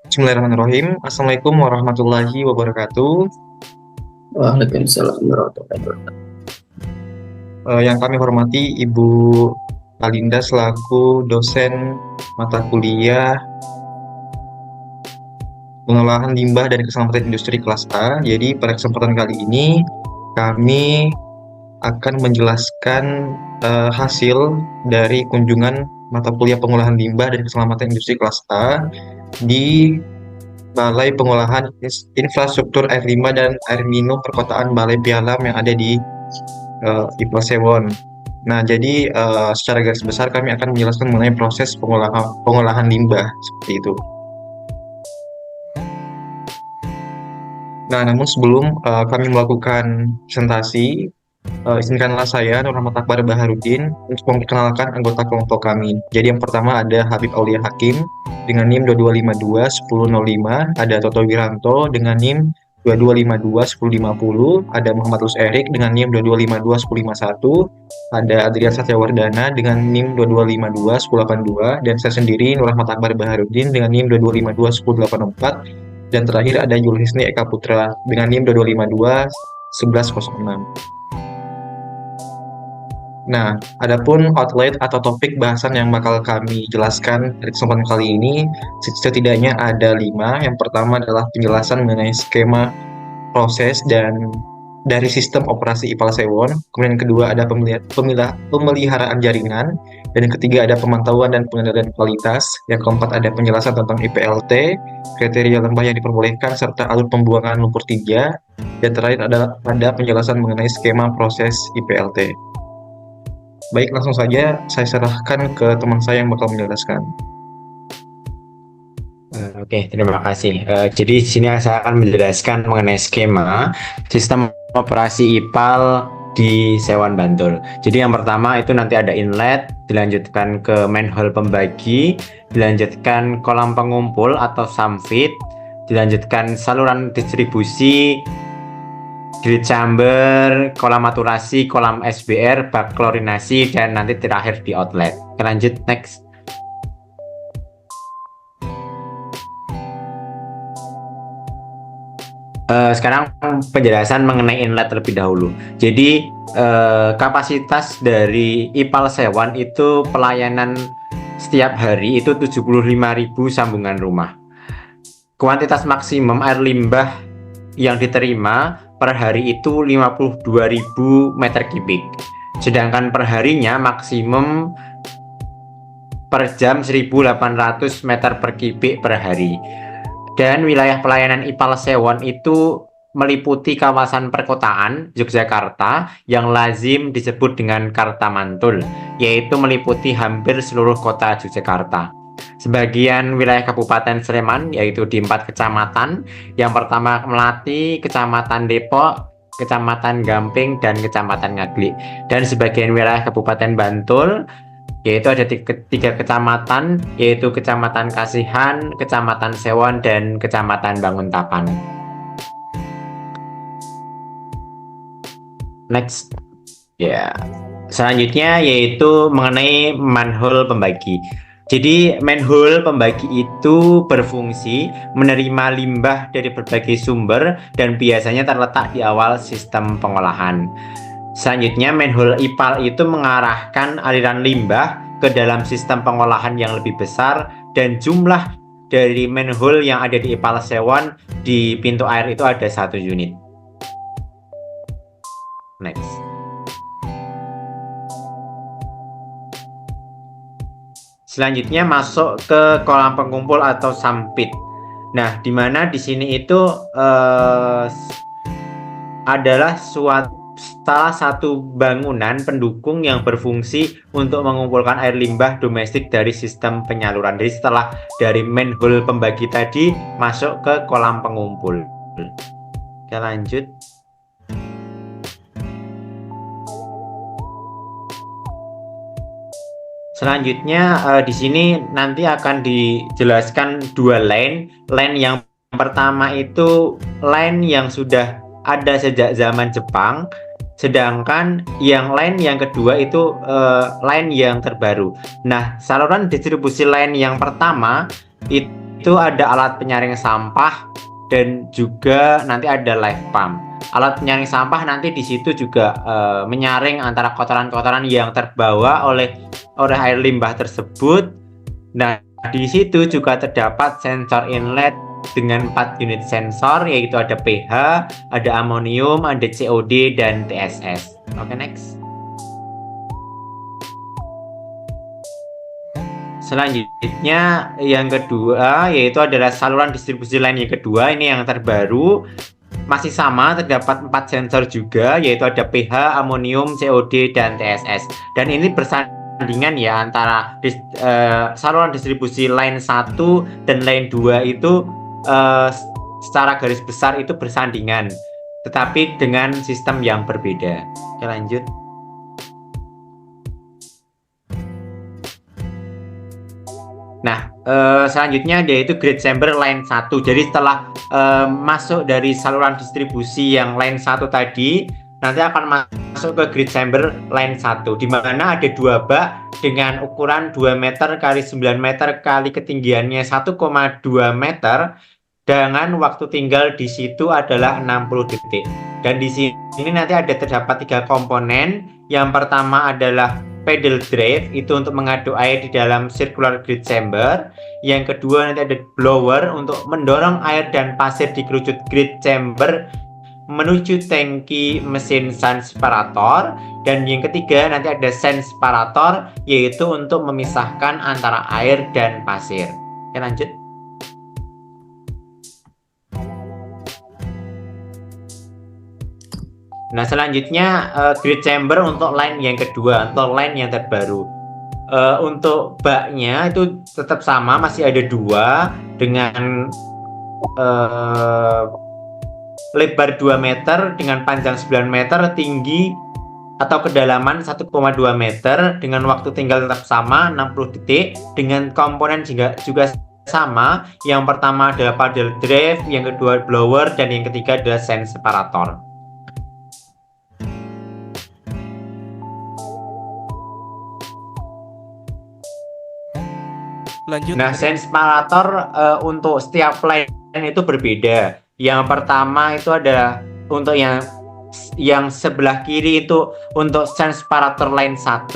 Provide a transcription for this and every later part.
Bismillahirrahmanirrahim. Assalamualaikum warahmatullahi wabarakatuh. Waalaikumsalam warahmatullahi wabarakatuh. Yang kami hormati Ibu Alinda selaku dosen mata kuliah Pengolahan Limbah dan Keselamatan Industri kelas A. Jadi pada kesempatan kali ini kami akan menjelaskan hasil dari kunjungan mata kuliah Pengolahan Limbah dan Keselamatan Industri kelas A di Balai Pengolahan Infrastruktur Air Limbah dan Air Minum Perkotaan Balai Pialam yang ada di IPA Sewon. Nah, jadi secara garis besar kami akan menjelaskan mengenai proses pengolahan limbah seperti itu. Nah, namun sebelum kami melakukan presentasi, izinkanlah saya Nur Rahmat Akbar Baharudin untuk memperkenalkan anggota kelompok kami. Jadi yang pertama ada Habib Aulia Hakim dengan NIM 2252 ada Toto Wiranto dengan NIM 2252 ada Muhammad Lus Erik dengan NIM 2252 ada Adrian Satyawardana dengan NIM 2252 dan saya sendiri Nur Rahmat Akbar Baharudin dengan NIM 2252 dan terakhir ada Julhisni Eka Putra dengan NIM 2252 Nah, adapun outlet atau topik bahasan yang bakal kami jelaskan dari kesempatan kali ini, setidaknya ada 5. Yang pertama adalah penjelasan mengenai skema proses dan dari sistem operasi IPAL Sewon. Kemudian yang kedua ada pemeliharaan jaringan. Dan yang ketiga ada pemantauan dan pengendalian kualitas. Yang keempat ada penjelasan tentang IPLT, kriteria limbah yang diperbolehkan, serta alur pembuangan lumpur tinja. Dan terakhir ada penjelasan mengenai skema proses IPLT. Baik, langsung saja saya serahkan ke teman saya yang bakal menjelaskan. Oke, terima kasih. Jadi di sini saya akan menjelaskan mengenai skema sistem operasi IPAL di Sewon Bantul. Jadi yang pertama itu nanti ada inlet, dilanjutkan ke manhole pembagi, dilanjutkan kolam pengumpul atau sump-feed, dilanjutkan saluran distribusi, grid chamber, kolam maturasi, kolam SBR, bak klorinasi, dan nanti terakhir di outlet. Lanjut, next. Sekarang penjelasan mengenai inlet terlebih dahulu. Jadi kapasitas dari IPAL Sewon itu pelayanan setiap hari itu 75.000 sambungan rumah. Kuantitas maksimum air limbah yang diterima per hari itu 52.000 meter kubik. Sedangkan perharinya maksimum per jam 1.800 meter per kubik per hari. Dan wilayah pelayanan IPAL Sewon itu meliputi kawasan perkotaan Yogyakarta yang lazim disebut dengan Kartamantul, yaitu meliputi hampir seluruh kota Yogyakarta. Sebagian wilayah Kabupaten Sleman, yaitu di 4 kecamatan. Yang pertama Melati, Kecamatan Depok, Kecamatan Gamping, dan Kecamatan Ngaglik. Dan sebagian wilayah Kabupaten Bantul, yaitu ada 3 kecamatan, yaitu Kecamatan Kasihan, Kecamatan Sewon, dan Kecamatan Banguntapan. Next. Ya. Selanjutnya yaitu mengenai manhole pembagi. Jadi manhole pembagi itu berfungsi menerima limbah dari berbagai sumber dan biasanya terletak di awal sistem pengolahan. Selanjutnya, manhole IPAL itu mengarahkan aliran limbah ke dalam sistem pengolahan yang lebih besar, dan jumlah dari manhole yang ada di IPAL Sewon di pintu air itu ada 1 unit. Next. Selanjutnya masuk ke kolam pengumpul atau sump-pit. Nah, di mana di sini itu adalah salah satu bangunan pendukung yang berfungsi untuk mengumpulkan air limbah domestik dari sistem penyaluran. Jadi setelah dari manhole pembagi tadi masuk ke kolam pengumpul. Kita lanjut. Selanjutnya di sini nanti akan dijelaskan 2 line. Line yang pertama itu line yang sudah ada sejak zaman Jepang, sedangkan yang line yang kedua itu line yang terbaru. Nah, saluran distribusi line yang pertama itu itu ada alat penyaring sampah dan juga nanti ada live pump. Alat penyaring sampah nanti di situ juga menyaring antara kotoran-kotoran yang terbawa oleh air limbah tersebut. Nah, di situ juga terdapat sensor inlet dengan 4 unit sensor, yaitu ada pH, ada amonium, ada COD, dan TSS. Oke, next. Selanjutnya yang kedua yaitu adalah saluran distribusi lain yang kedua, ini yang terbaru. Masih sama, terdapat 4 sensor juga, yaitu ada pH, amonium, COD, dan TSS. Dan ini bersandingan ya antara saluran distribusi line 1 dan line 2 itu secara garis besar itu bersandingan, tetapi dengan sistem yang berbeda. Oke, lanjut. Nah, selanjutnya yaitu grid chamber line 1. Jadi setelah masuk dari saluran distribusi yang line 1 tadi, nanti akan masuk ke grid chamber line 1, di mana ada 2 bak dengan ukuran 2 meter kali 9 meter kali ketinggiannya 1,2 meter dengan waktu tinggal di situ adalah 60 detik. Dan di sini nanti terdapat 3 komponen. Yang pertama adalah pedal drive, itu untuk mengaduk air di dalam circular grid chamber. Yang kedua nanti ada blower untuk mendorong air dan pasir di kerucut grid chamber menuju tangki mesin sand separator. Dan yang ketiga nanti ada sand separator, yaitu untuk memisahkan antara air dan pasir. Oke, lanjut. Nah, selanjutnya grid chamber untuk line yang kedua, untuk line yang terbaru. Untuk baknya itu tetap sama, masih ada 2 dengan lebar 2 meter dengan panjang 9 meter, tinggi atau kedalaman 1,2 meter dengan waktu tinggal tetap sama 60 detik, dengan komponen juga sama. Yang pertama adalah pedal drive, yang kedua blower, dan yang ketiga adalah sand separator. Lanjut. Nah, sand separator untuk setiap line itu berbeda. Yang pertama itu ada untuk yang sebelah kiri itu untuk sand separator line 1,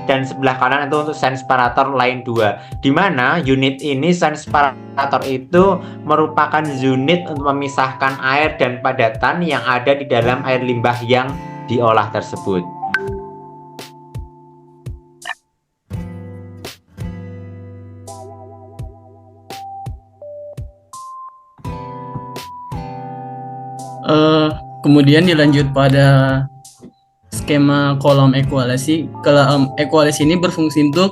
dan sebelah kanan itu untuk sand separator line 2. Di mana unit ini, sand separator itu merupakan unit untuk memisahkan air dan padatan yang ada di dalam air limbah yang diolah tersebut. Kemudian dilanjut pada skema kolam ekualisasi. Kolam ekualisasi ini berfungsi untuk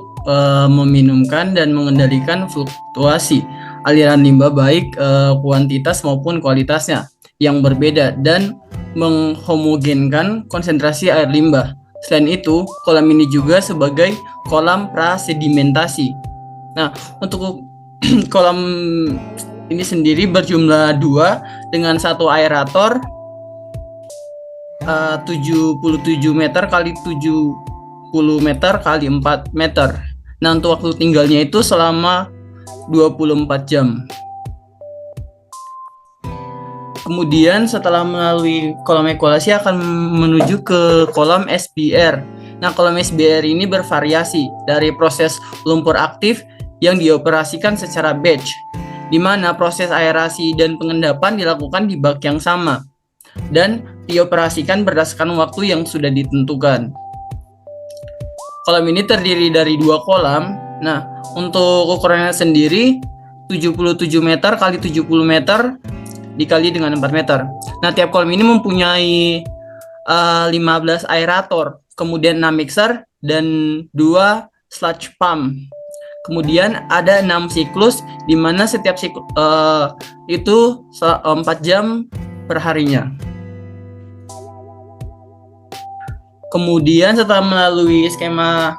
meminumkan dan mengendalikan fluktuasi aliran limbah, baik kuantitas maupun kualitasnya yang berbeda, dan menghomogenkan konsentrasi air limbah. Selain itu, kolam ini juga sebagai kolam prasedimentasi. Nah, untuk kolam ini sendiri berjumlah 2 dengan 1 aerator 77 meter kali 70 meter kali 4 meter. Nah, untuk waktu tinggalnya itu selama 24 jam. Kemudian setelah melalui kolam ekualisasi akan menuju ke kolam SBR. Nah, kolam SBR ini bervariasi dari proses lumpur aktif yang dioperasikan secara batch, di mana proses aerasi dan pengendapan dilakukan di bak yang sama dan dioperasikan berdasarkan waktu yang sudah ditentukan. Kolam ini terdiri dari 2 kolam. Nah, untuk ukurannya sendiri 77 meter kali 70 meter dikali dengan 4 meter. Nah, tiap kolam ini mempunyai 15 aerator, kemudian 6 mixer dan 2 sludge pump. Kemudian ada 6 siklus, di mana setiap siklus itu 4 jam per harinya. Kemudian setelah melalui skema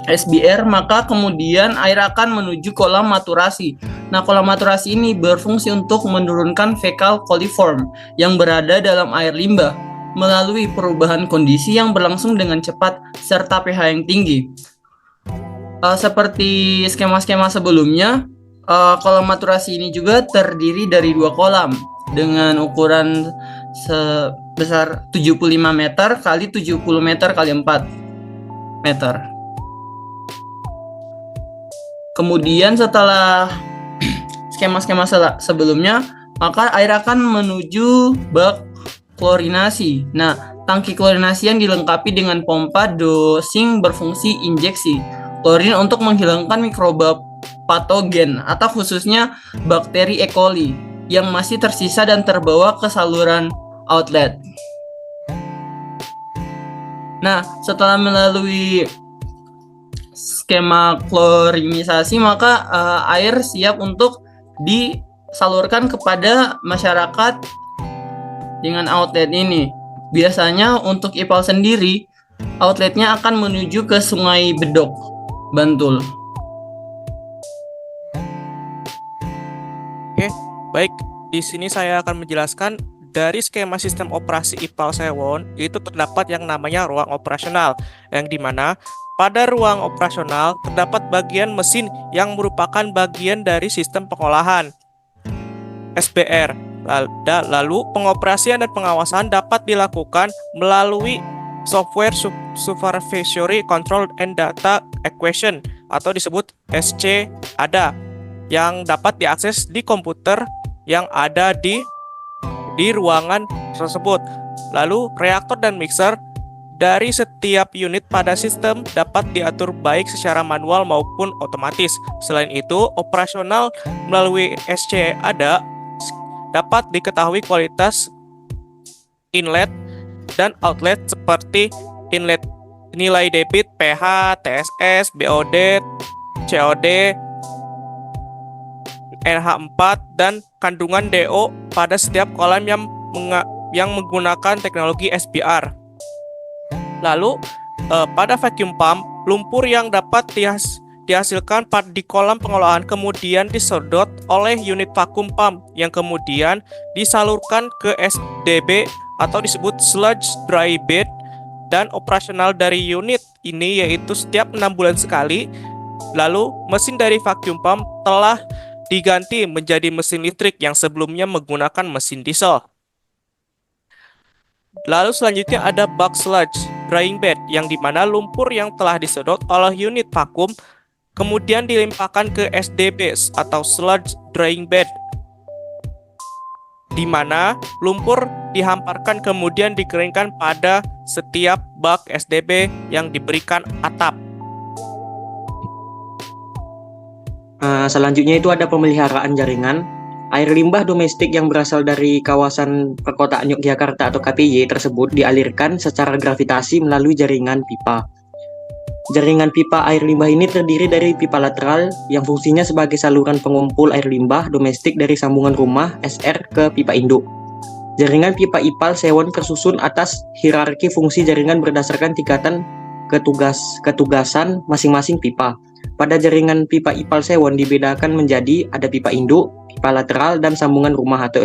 SBR, maka kemudian air akan menuju kolam maturasi. Nah, kolam maturasi ini berfungsi untuk menurunkan fecal coliform yang berada dalam air limbah melalui perubahan kondisi yang berlangsung dengan cepat serta pH yang tinggi. Seperti skema-skema sebelumnya, Kolam maturasi ini juga terdiri dari 2 kolam dengan ukuran sebesar 75 meter kali 70 meter kali 4 meter. Kemudian setelah skema-skema sebelumnya, maka air akan menuju bak klorinasi. Nah, tangki klorinasi yang dilengkapi dengan pompa dosing berfungsi injeksi klorin untuk menghilangkan mikroba patogen atau khususnya bakteri E. coli yang masih tersisa dan terbawa ke saluran outlet. Nah, setelah melalui skema klorinisasi, maka air siap untuk disalurkan kepada masyarakat dengan outlet ini. Biasanya untuk IPAL sendiri, outletnya akan menuju ke Sungai Bedok, Bantul. Oke, baik. Di sini saya akan menjelaskan dari skema sistem operasi IPAL Sewon itu terdapat yang namanya ruang operasional, yang dimana pada ruang operasional terdapat bagian mesin yang merupakan bagian dari sistem pengolahan SBR. Lalu pengoperasian dan pengawasan dapat dilakukan melalui software supervisory control and data equation atau disebut SCADA yang dapat diakses di komputer yang ada di ruangan tersebut. Lalu reaktor dan mixer dari setiap unit pada sistem dapat diatur baik secara manual maupun otomatis. Selain itu, operasional melalui SCADA dapat diketahui kualitas inlet dan outlet seperti inlet nilai debit, pH, TSS, BOD, COD, NH4 dan kandungan DO pada setiap kolam yang menggunakan teknologi SBR. Lalu pada vacuum pump, lumpur yang dapat dihasilkan di kolam pengolahan kemudian disedot oleh unit vacuum pump yang kemudian disalurkan ke SDB atau disebut sludge dry bed, dan operasional dari unit ini yaitu setiap 6 bulan sekali. Lalu mesin dari vacuum pump telah diganti menjadi mesin listrik yang sebelumnya menggunakan mesin diesel. Lalu selanjutnya ada bulk sludge drying bed, yang dimana lumpur yang telah disedot oleh unit vakum kemudian dilimpahkan ke SDB atau sludge drying bed, di mana lumpur dihamparkan kemudian dikeringkan pada setiap bak SDB yang diberikan atap. Selanjutnya itu ada pemeliharaan jaringan. Air limbah domestik yang berasal dari kawasan perkotaan Yogyakarta atau KPY tersebut dialirkan secara gravitasi melalui jaringan pipa. Jaringan pipa air limbah ini terdiri dari pipa lateral yang fungsinya sebagai saluran pengumpul air limbah domestik dari sambungan rumah SR ke pipa induk. Jaringan pipa IPAL Sewon tersusun atas hierarki fungsi jaringan berdasarkan tingkatan ketugasan masing-masing pipa. Pada jaringan pipa IPAL Sewon dibedakan menjadi ada pipa induk, pipa lateral, dan sambungan rumah atau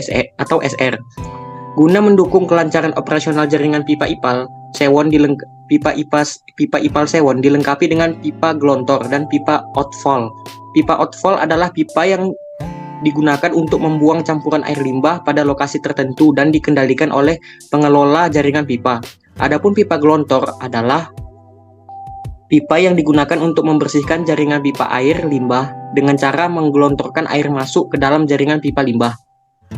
SR. Guna mendukung kelancaran operasional jaringan pipa IPAL Sewon pipa IPAL Sewon dilengkapi dengan pipa gelontor dan pipa outfall. Pipa outfall adalah pipa yang digunakan untuk membuang campuran air limbah pada lokasi tertentu dan dikendalikan oleh pengelola jaringan pipa. Adapun pipa gelontor adalah pipa yang digunakan untuk membersihkan jaringan pipa air limbah dengan cara menggelontorkan air masuk ke dalam jaringan pipa limbah.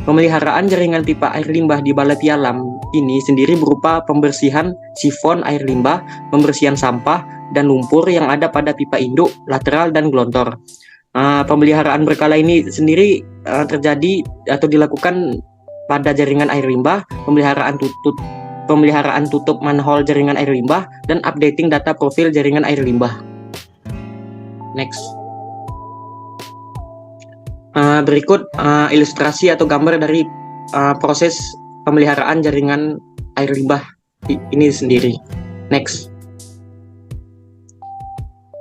Pemeliharaan jaringan pipa air limbah di Balai Pialam ini sendiri berupa pembersihan sifon air limbah, pembersihan sampah dan lumpur yang ada pada pipa induk, lateral, dan gelontor. Pemeliharaan berkala ini sendiri terjadi atau dilakukan pada jaringan air limbah, pemeliharaan tutup manhole jaringan air limbah, dan updating data profil jaringan air limbah. Next. Berikut ilustrasi atau gambar dari proses pemeliharaan jaringan air limbah ini sendiri. Next.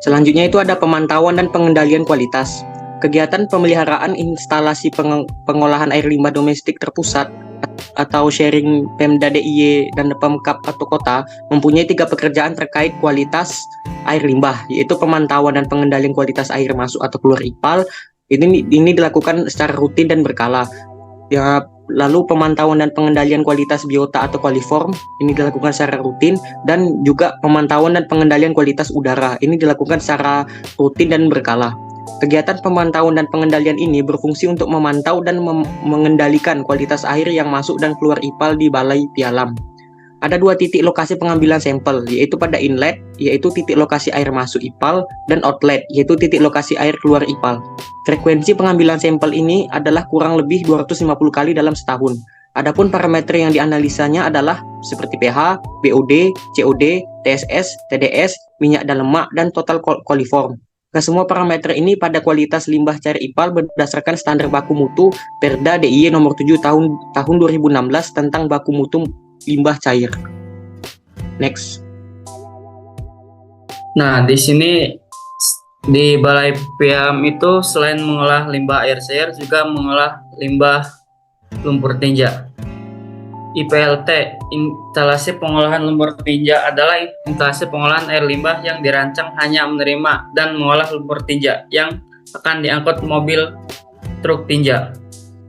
Selanjutnya itu ada pemantauan dan pengendalian kualitas. Kegiatan pemeliharaan instalasi pengolahan air limbah domestik terpusat atau sharing Pemda DIY dan Pemkab atau kota mempunyai 3 pekerjaan terkait kualitas air limbah, yaitu pemantauan dan pengendalian kualitas air masuk atau keluar IPAL, Ini dilakukan secara rutin dan berkala. Ya, lalu pemantauan dan pengendalian kualitas biota atau coliform ini dilakukan secara rutin, dan juga pemantauan dan pengendalian kualitas udara ini dilakukan secara rutin dan berkala. Kegiatan pemantauan dan pengendalian ini berfungsi untuk memantau dan mengendalikan kualitas air yang masuk dan keluar IPAL di Balai Pialam. Ada 2 titik lokasi pengambilan sampel, yaitu pada inlet, yaitu titik lokasi air masuk IPAL, dan outlet, yaitu titik lokasi air keluar IPAL. Frekuensi pengambilan sampel ini adalah kurang lebih 250 kali dalam setahun. Adapun parameter yang dianalisanya adalah seperti pH, BOD, COD, TSS, TDS, minyak dan lemak, dan total coliform. Semua parameter ini pada kualitas limbah cair IPAL berdasarkan standar baku mutu Perda DIY nomor 7 tahun 2016 tentang baku mutu limbah cair. Next. Nah, di sini di Balai Piam itu selain mengolah limbah air cair juga mengolah limbah lumpur tinja. IPLT, instalasi pengolahan lumpur tinja, adalah instalasi pengolahan air limbah yang dirancang hanya menerima dan mengolah lumpur tinja yang akan diangkut mobil truk tinja.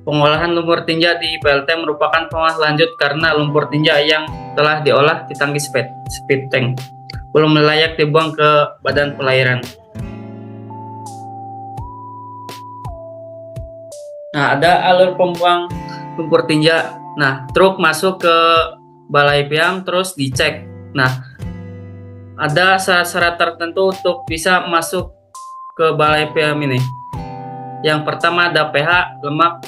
Pengolahan lumpur tinja di IPLT merupakan pengolahan lanjut karena lumpur tinja yang telah diolah di tangki speed tank belum layak dibuang ke badan pelayaran. Nah, ada alur pembuang lumpur tinja. Nah, truk masuk ke Balai Piam terus dicek. Nah, ada syarat-syarat tertentu untuk bisa masuk ke Balai Piam ini. Yang pertama ada pH, lemak,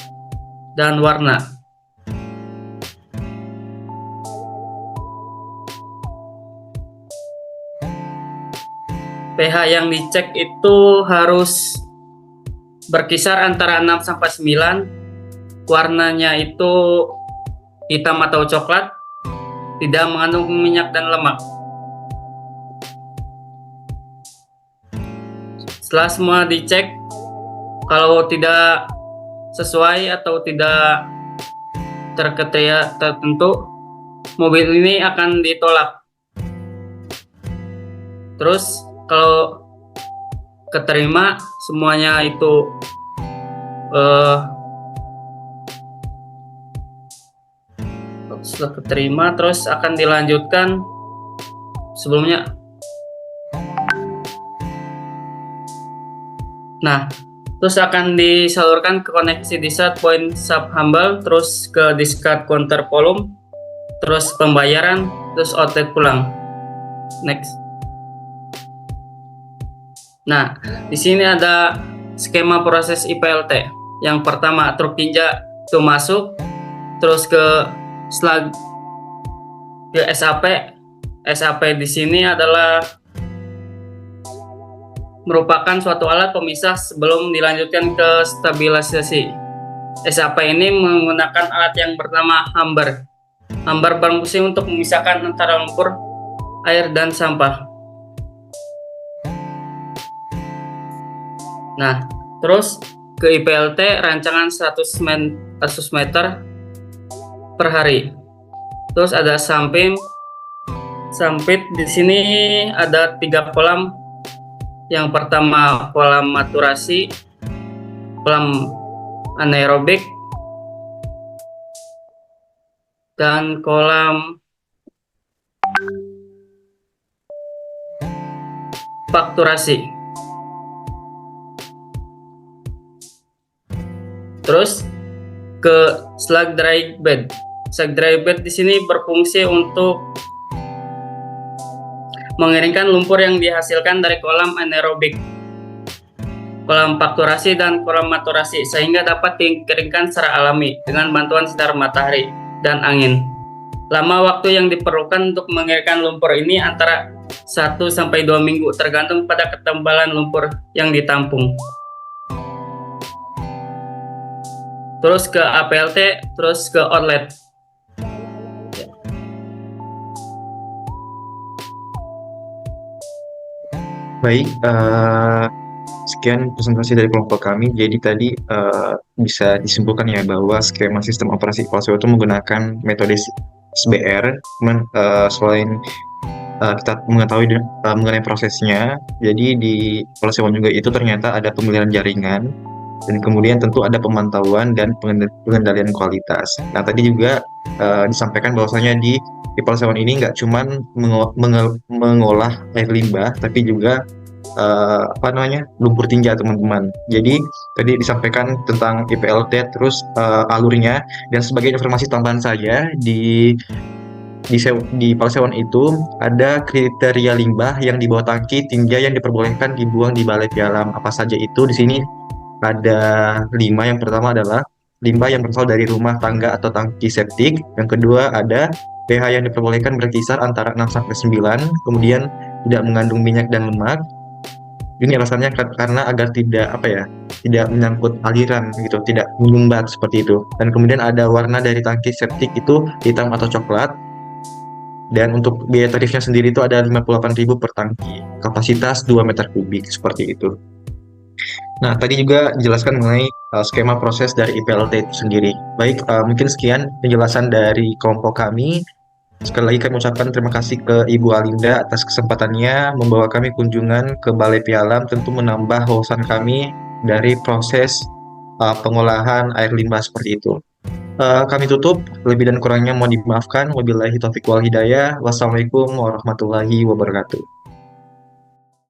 dan warna. pH yang dicek itu harus berkisar antara 6 sampai 9. Warnanya itu hitam atau coklat, tidak mengandung minyak dan lemak. Setelah semua dicek, kalau tidak sesuai atau tidak terkriteria tertentu, mobil ini akan ditolak. Terus kalau keterima semuanya itu setelah keterima terus akan dilanjutkan sebelumnya. Nah, terus akan disalurkan ke koneksi di set point sub humble, terus ke discard counter volume, terus pembayaran, terus outlet pulang. Next. Nah, di sini ada skema proses IPLT. Yang pertama, truk tinja itu masuk, terus ke SAP. SAP di sini adalah merupakan suatu alat pemisah sebelum dilanjutkan ke stabilisasi. SAP ini menggunakan alat yang bernama hamber. Hamber berfungsi untuk memisahkan antara lumpur, air, dan sampah. Nah, terus ke IPLT rancangan 100 meter per hari. Terus ada sampit. Di sini ada 3 kolam. Yang pertama kolam maturasi, kolam anaerobik, dan kolam fakturasi. Terus ke slug dry bed. Slug dry bed di sini berfungsi untuk mengeringkan lumpur yang dihasilkan dari kolam anaerobik, kolam fakturasi, dan kolam maturasi sehingga dapat dikeringkan secara alami dengan bantuan sinar matahari dan angin. Lama waktu yang diperlukan untuk mengeringkan lumpur ini antara 1 sampai 2 minggu tergantung pada ketebalan lumpur yang ditampung. Terus ke APLT, terus ke outlet. Baik, sekian presentasi dari kelompok kami. Jadi tadi bisa disimpulkan ya bahwa skema sistem operasi IPAL Sewa itu menggunakan metode SBR. Selain kita mengetahui mengenai prosesnya, jadi di IPAL Sewa juga itu ternyata ada pemilihan jaringan dan kemudian tentu ada pemantauan dan pengendalian kualitas. Nah, tadi juga disampaikan bahwasanya di IPAL Sewan ini nggak cuman mengolah air limbah, tapi juga lumpur tinja, teman-teman. Jadi tadi disampaikan tentang IPLT, terus alurnya, dan sebagai informasi tambahan saja di Palsewan itu ada kriteria limbah yang di bawah tangki tinja yang diperbolehkan dibuang di balai pialam. Apa saja itu? Di sini ada 5. Yang pertama adalah limbah yang berasal dari rumah tangga atau tangki septik. Yang kedua ada pH yang diperbolehkan berkisar antara 6-9, kemudian tidak mengandung minyak dan lemak. Ini alasannya karena agar tidak menyangkut aliran gitu, tidak menyumbat seperti itu. Dan kemudian ada warna dari tangki septik itu hitam atau coklat. Dan untuk biaya tarifnya sendiri itu ada 58.000 per tangki, kapasitas 2 meter kubik seperti itu. Nah, tadi juga dijelaskan mengenai skema proses dari IPLT itu sendiri. Baik, mungkin sekian penjelasan dari kelompok kami. Sekali lagi kami ucapkan terima kasih ke Ibu Alinda atas kesempatannya membawa kami kunjungan ke Balai Pialam, tentu menambah wawasan kami dari proses pengolahan air limbah seperti itu. Kami tutup, lebih dan kurangnya mohon dimaafkan. Wabillahi taufiq wal hidayah. Wassalamualaikum warahmatullahi wabarakatuh.